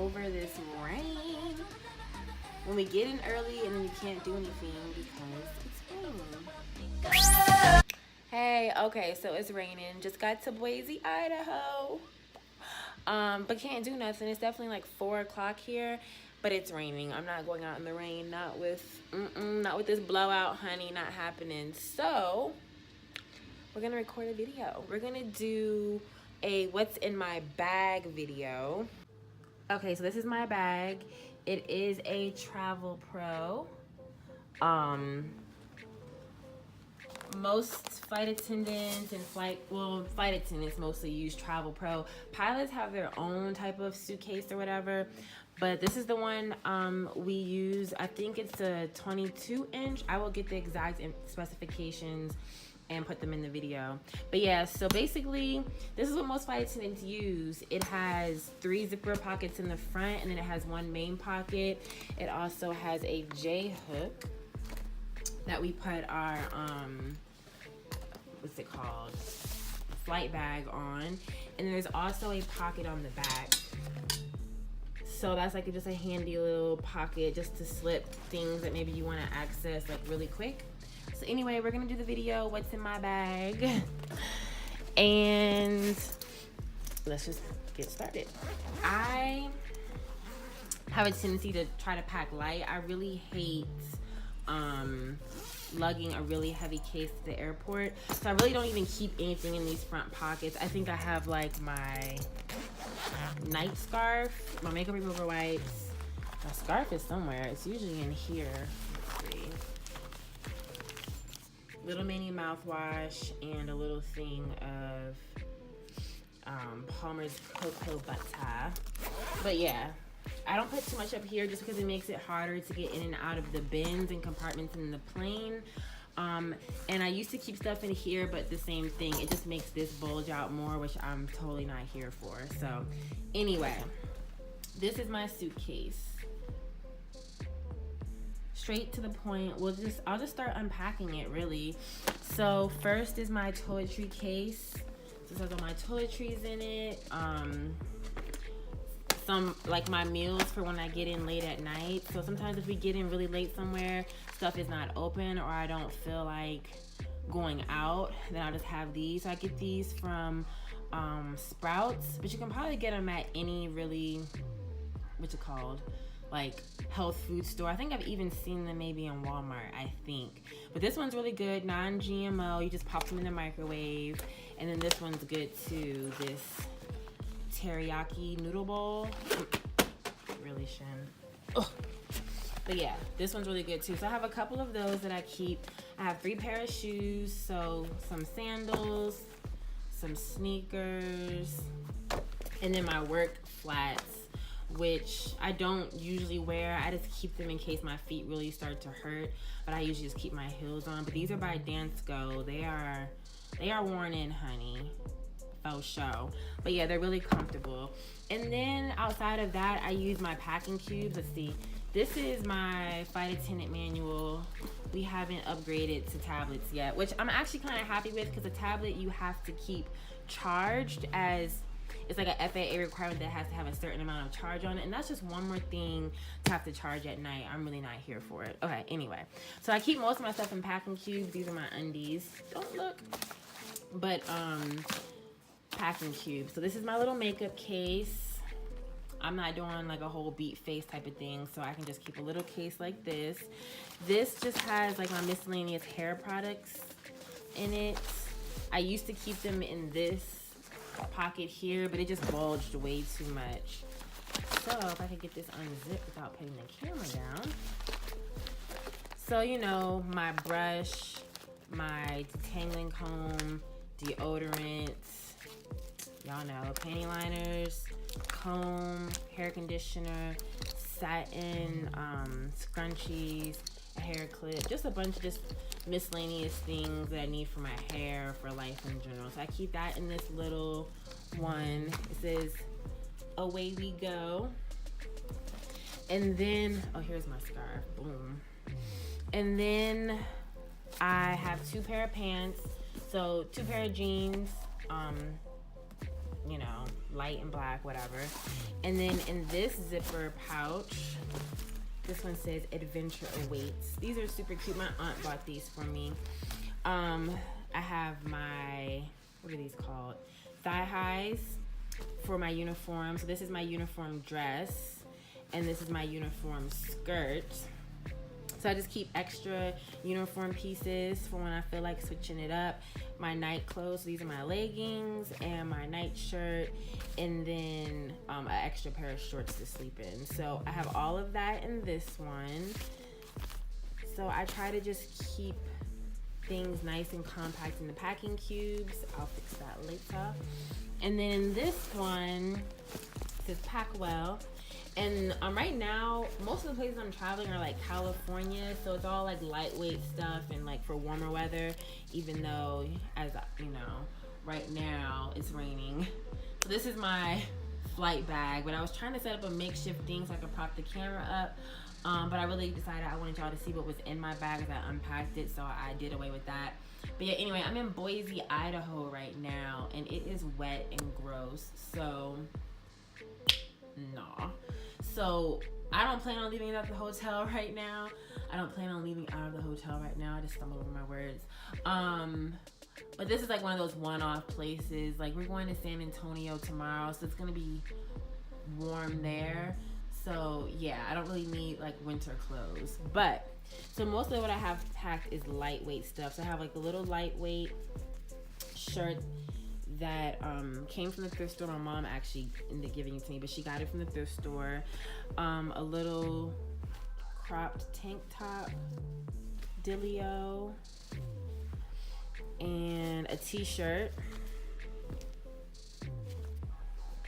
over this rain. When we get in early and then you can't do anything because it's raining. Hey, okay, so it's raining. Just got to Boise, Idaho. But can't do nothing. It's definitely like 4 o'clock here, but it's raining. I'm not going out in the rain. Not with this blowout, honey. Not happening. So we're gonna record a video. We're gonna do a what's in my bag video. Okay, so this is my bag. It is a Travelpro. Most flight attendants and flight attendants mostly use Travelpro. Pilots have their own type of suitcase or whatever, but this is the one we use. I think it's a 22-inch. I will get the exact specifications and put them in the video. But yeah, so basically, this is what most flight attendants use. It has 3 zipper pockets in the front, and then it has 1 main pocket. It also has a J-hook that we put our what's it called, flight bag on, and there's also a pocket on the back, so that's like just a handy little pocket just to slip things that maybe you want to access like really quick. So anyway, we're gonna do the video what's in my bag, and let's just get started. I have a tendency to try to pack light. I really hate lugging a really heavy case to the airport, so I really don't even keep anything in these front pockets. I think I have like my night scarf, my makeup remover wipes. My scarf is somewhere. It's usually in here. Let's see. Little mini mouthwash and a little thing of Palmer's cocoa butter. But yeah, I don't put too much up here just because it makes it harder to get in and out of the bins and compartments in the plane. And I used to keep stuff in here, but the same thing, it just makes this bulge out more, which I'm totally not here for. So anyway, this is my suitcase. Straight to the point. I'll just start unpacking it really. So first is my toiletry case. This has all my toiletries in it. Some like my meals for when I get in late at night. So sometimes if we get in really late somewhere, stuff is not open, or I don't feel like going out, then I'll just have these. So I get these from Sprouts, but you can probably get them at any really, what's it called, like health food store. I think I've even seen them maybe in Walmart, I think. But this one's really good, non-GMO. You just pop them in the microwave. And then this one's good too, this teriyaki noodle bowl. Really shin. Ugh. But yeah, this one's really good too. So I have a couple of those that I keep. I have 3 pair of shoes, so some sandals, some sneakers, and then my work flats, which I don't usually wear. I just keep them in case my feet really start to hurt, but I usually just keep my heels on. But these are by Dansko. They are worn in, honey. Faux show. But yeah, they're really comfortable. And then outside of that, I use my packing cubes. Let's see. This is my flight attendant manual. We haven't upgraded to tablets yet, which I'm actually kind of happy with, because a tablet you have to keep charged, as it's like a FAA requirement that has to have a certain amount of charge on it, and that's just one more thing to have to charge at night. I'm really not here for it. Okay, anyway. So I keep most of my stuff in packing cubes. These are my undies. Don't look. But packing cube. So this is my little makeup case. I'm not doing like a whole beat face type of thing, so I can just keep a little case like this. This just has like my miscellaneous hair products in it. I used to keep them in this pocket here, but it just bulged way too much. So if I could get this unzipped without putting the camera down. So you know, my brush, my detangling comb, deodorant, y'all know, panty liners, comb, hair conditioner, satin, scrunchies, a hair clip, just a bunch of just miscellaneous things that I need for my hair, for life in general. So I keep that in this little one. It says, away we go. And then, oh, here's my scarf, boom. And then I have 2 pair of pants. So 2 pair of jeans, you know, light and black, whatever. And then in this zipper pouch, this one says adventure awaits. These are super cute. My aunt bought these for me. I have my, what are these called? Thigh highs for my uniform. So this is my uniform dress, and this is my uniform skirt. So I just keep extra uniform pieces for when I feel like switching it up. My night clothes, so these are my leggings and my night shirt, and then an extra pair of shorts to sleep in. So I have all of that in this one. So I try to just keep things nice and compact in the packing cubes. I'll fix that later. And then in this one, it says pack well. And right now, most of the places I'm traveling are like California, so it's all like lightweight stuff and like for warmer weather, even though, as you know, right now it's raining. So this is my flight bag, but I was trying to set up a makeshift thing so I could prop the camera up, but I really decided I wanted y'all to see what was in my bag as I unpacked it, so I did away with that. But yeah, anyway, I'm in Boise, Idaho right now, and it is wet and gross, so nah. So I don't plan on leaving out the hotel right now. I just stumbled over my words. But this is like one of those one-off places. Like we're going to San Antonio tomorrow, so it's gonna be warm there. So yeah, I don't really need like winter clothes. But so most of what I have packed is lightweight stuff. So I have like a little lightweight shirt that came from the thrift store. My mom actually ended up giving it to me, but she got it from the thrift store. A little cropped tank top, Dilio, and a t-shirt.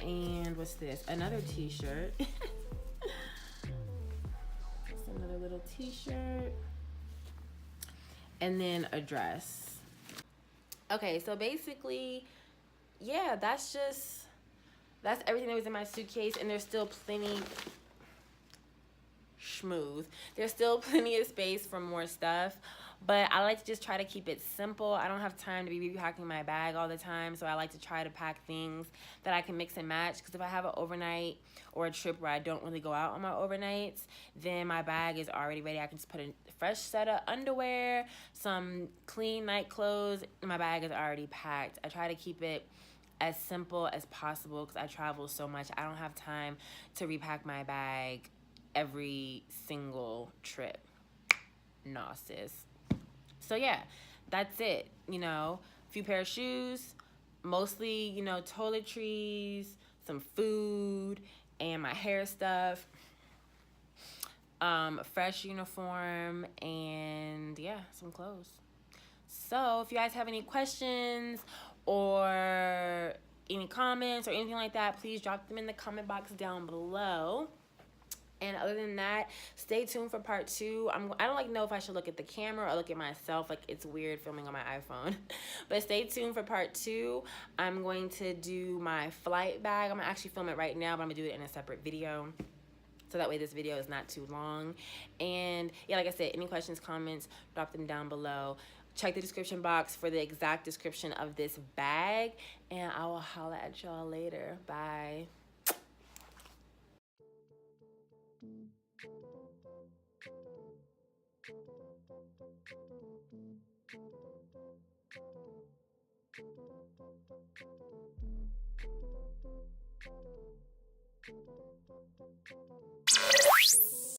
And what's this? Another t-shirt. Just another little t-shirt. And then a dress. Okay, so basically, yeah, that's everything that was in my suitcase, and there's still plenty there's still plenty of space for more stuff, but I like to just try to keep it simple. I don't have time to be repacking my bag all the time, so I like to try to pack things that I can mix and match, because if I have an overnight or a trip where I don't really go out on my overnights, then my bag is already ready. I can just put a fresh set of underwear, some clean night clothes, and my bag is already packed. I try to keep it as simple as possible because I travel so much. I don't have time to repack my bag every single trip. Nah, sis. So yeah, that's it. You know, a few pair of shoes, mostly, you know, toiletries, some food, and my hair stuff. A fresh uniform, and yeah, some clothes. So if you guys have any questions or any comments or anything like that, please drop them in the comment box down below. And other than that, stay tuned for part 2. I don't like know if I should look at the camera or look at myself. Like, it's weird filming on my iPhone. But stay tuned for part 2. I'm going to do my flight bag. I'm gonna actually film it right now, but I'm gonna do it in a separate video, so that way this video is not too long. And yeah, like I said, any questions, comments, drop them down below. Check the description box for the exact description of this bag, and I will holla at y'all later. Bye. Thank you.